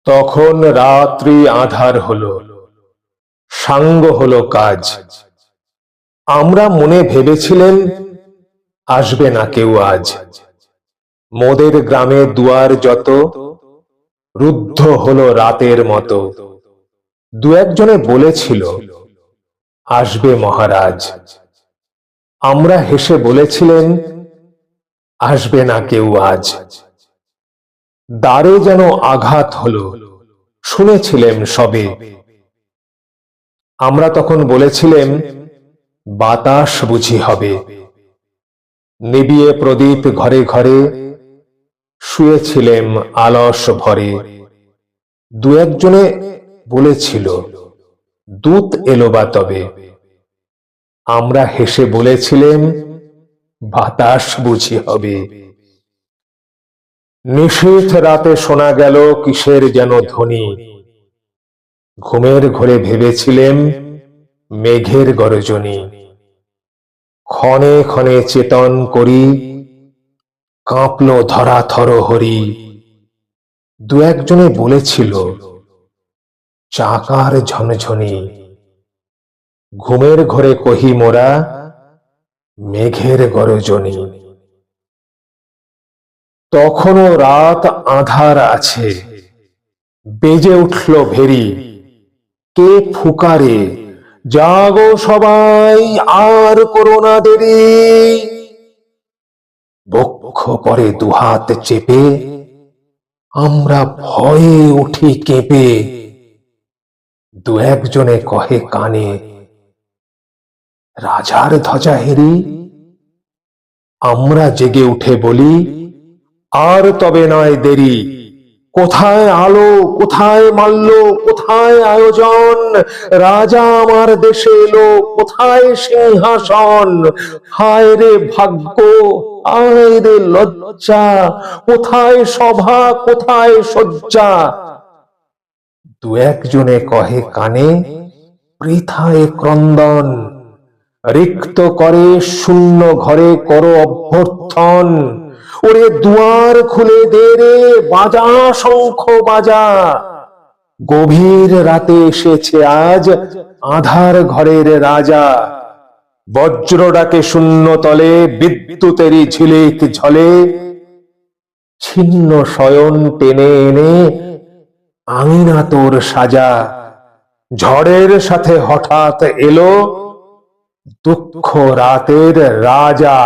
তখন রাত্রি আঁধার হলো, সাঙ্গ হলো কাজ। আমরা মনে ভেবেছিলেন আসবে না কেউ আজ। মোদের গ্রামে দুয়ার যত রুদ্ধ হলো রাতের মতো। দু একজনে বলেছিল আসবে মহারাজ। আমরা হেসে বলেছিলেন আসবে না কেউ আজ। দ্বারে যেন আঘাত হলো, শুনেছিলেম সবে। আমরা তখন বলেছিলেম বাতাস বুঝি হবে। নিবিয়ে প্রদীপ ঘরে ঘরে শুয়েছিলেম আলস ভরে। দু একজনে বলেছিল দূত এলো বা তবে। আমরা হেসে বলেছিলেম বাতাস বুঝি হবে। নিশীথ রাতে শোনা গেল কিসের যেন ধ্বনি। ঘুমের ঘোরে ভেবেছিলেম মেঘের গর্জনী। ক্ষণে ক্ষণে চেতন করি কাঁপল ধরাথর হরি। দু একজনে বলেছিল চাকার ঝনঝনি। ঘুমের ঘোরে কহি মোরা মেঘের গর্জনী। তখনও রাত আঁধার আছে, বেজে উঠল ভেরি। কে ফুকারে জাগো সবাই আর করোনা দেরি। বক্ষ পরে দুহাত চেপে আমরা ভয়ে উঠি কেঁপে। দু একজনে কহে কানে রাজার ধ্বজা হেরি। আমরা জেগে উঠে বলি আর তবে নয় দেরি। কোথায় আলো, কোথায় মাল্য, কোথায় আয়োজন। রাজা আমার দেশে এলো, কোথায় সিংহাসন। হায় রে ভাগ্য, হায় রে লজ্জা, কোথায় সভা, কোথায় শয্যা। দু একজনে কহে কানে বৃথায় ক্রন্দন। রিক্ত করে শূন্য ঘরে করো অভ্যর্থন। ওরে দুয়ার খুলে দে রে, বাজা শঙ্খ বাজা। গভীর রাতে এসেছে আজ আধার ঘরের রাজা। বজ্র ডাকে শূন্য তলে, বিদ্যুতেরই ঝিলিক ঝলে। ছিন্ন শয়ন টেনে এনে আঙিনা তোর সাজা। ঝড়ের সাথে হঠাৎ এলো দুঃখ রাতের রাজা।